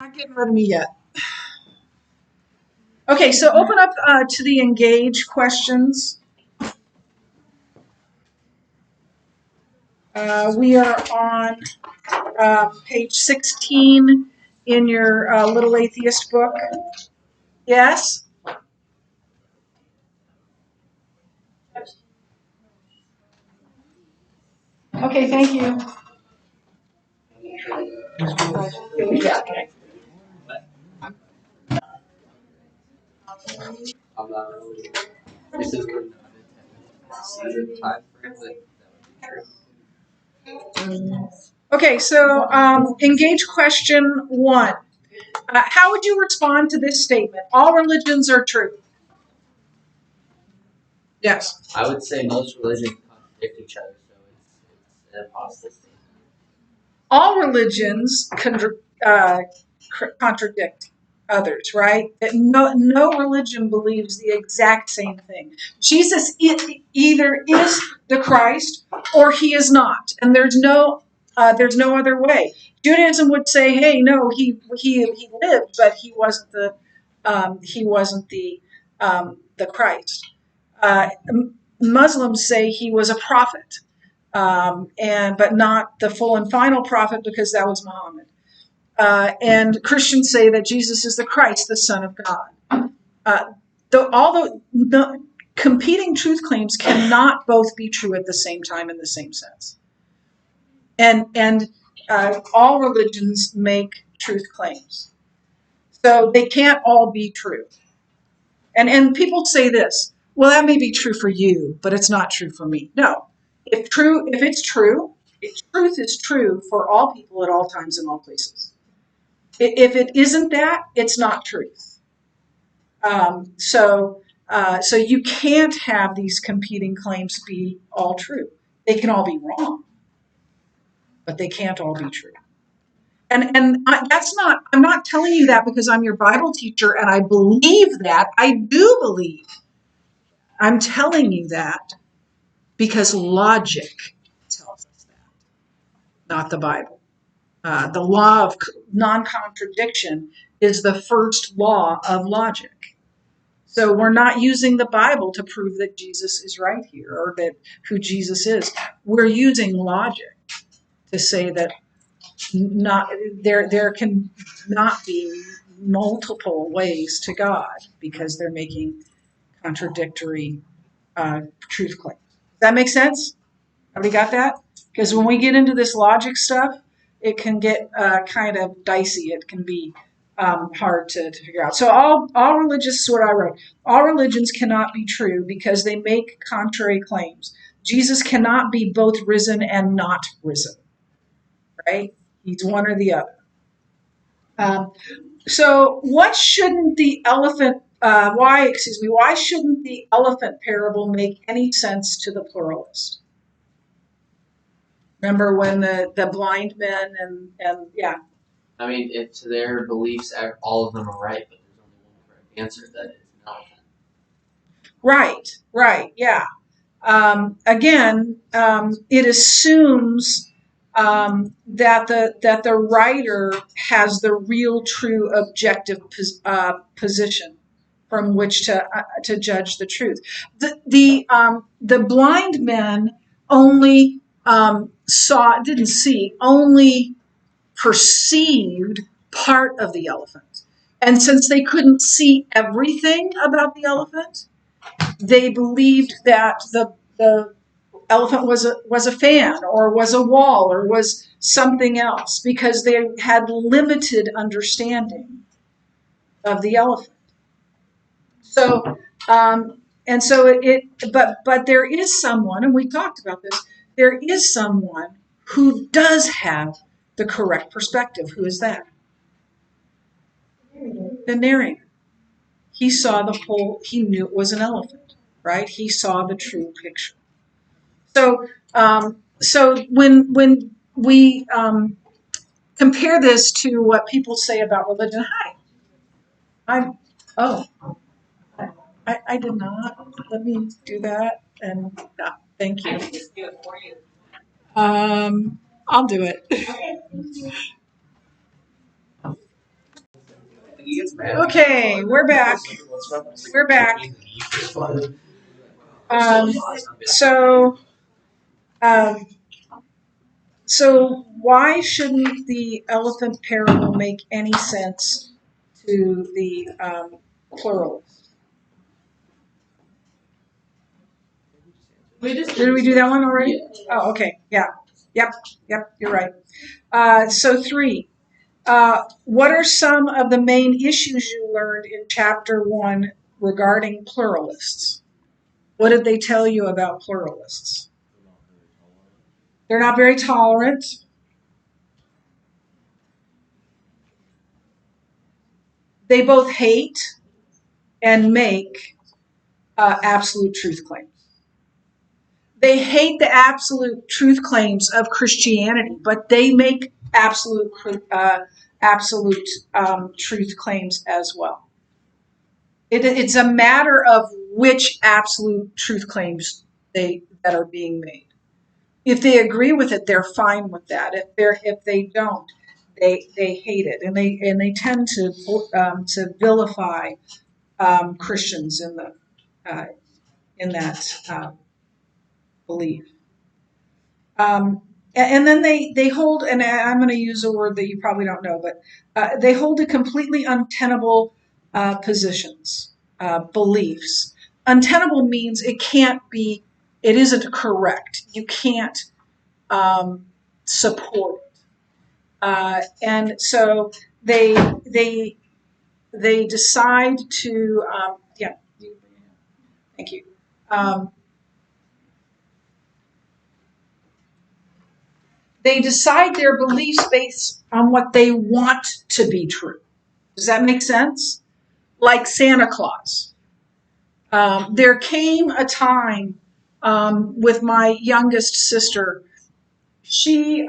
Not getting rid of me yet. Okay, so open up to the engage questions. We are on page 16 in your Little Atheist book. Yes? Okay, thank you. Yeah, okay. This is the season time frame that would be true. Okay, so engage question 1. How would you respond to this statement? All religions are true. Yes. I would say most religions contradict each other, so it's an apostasy. All religions contradict others, right? That no religion believes the exact same thing. Jesus either is the Christ or he is not, and there's no other way. Judaism would say, "Hey, no, he lived, but he wasn't the Christ." Muslims say he was a prophet, but not the full and final prophet because that was Muhammad. And Christians say that Jesus is the Christ, the Son of God. Although the competing truth claims cannot both be true at the same time in the same sense. And all religions make truth claims. So they can't all be true. And people say this, well, that may be true for you, but it's not true for me. No. If it's true, truth is true for all people at all times and all places. If it isn't that, it's not truth. So you can't have these competing claims be all true. They can all be wrong, but they can't all be true. I'm not telling you that because I'm your Bible teacher and I believe that. I do believe. I'm telling you that because logic tells us that, not the Bible. The law of non-contradiction is the first law of logic. So we're not using the Bible to prove that Jesus is right here or that who Jesus is. We're using logic to say that there can not be multiple ways to God because they're making contradictory truth claims. Does that make sense? Everybody got that? Because when we get into this logic stuff, it can get kind of dicey. It can be hard to figure out. So all religious is what I wrote. All religions cannot be true because they make contrary claims. Jesus cannot be both risen and not risen, right? He's one or the other. So what shouldn't the elephant? Why shouldn't the elephant parable make any sense to the pluralist? Remember when the blind men and yeah. I mean, if to their beliefs, all of them are right, but there's only one correct answer. That is an elephant. Right, yeah. Again, it assumes that the writer has the real, true, objective position from which to judge the truth. The blind men only only perceived part of the elephant, and since they couldn't see everything about the elephant, they believed that the elephant was a fan or was a wall or was something else because they had limited understanding of the elephant. So but there is someone, and we talked about this. There is someone who does have the correct perspective. Who is that? The narrator. He saw the whole. He knew it was an elephant, right? He saw the true picture. So when we compare this to what people say about religion, I did not. Let me do that, and thank you. I'll do it. Okay, we're back. We're back. So, um, so why shouldn't the elephant parable make any sense to the pluralists? Did we do that one already? Oh, okay. Yeah. Yep. You're right. So 3. What are some of the main issues you learned in Chapter 1 regarding pluralists? What did they tell you about pluralists? They're not very tolerant. They both hate and make absolute truth claims. They hate the absolute truth claims of Christianity, but they make absolute truth claims as well. It's a matter of which absolute truth claims that are being made. If they agree with it, they're fine with that. If they don't, they hate it, and they tend to vilify Christians in that belief. And then they hold, and I'm going to use a word that you probably don't know, but they hold to completely untenable positions, beliefs. Untenable means it isn't correct. You can't support it. And so they decide to, thank you. They decide their beliefs based on what they want to be true. Does that make sense? Like Santa Claus. There came a time with my youngest sister. She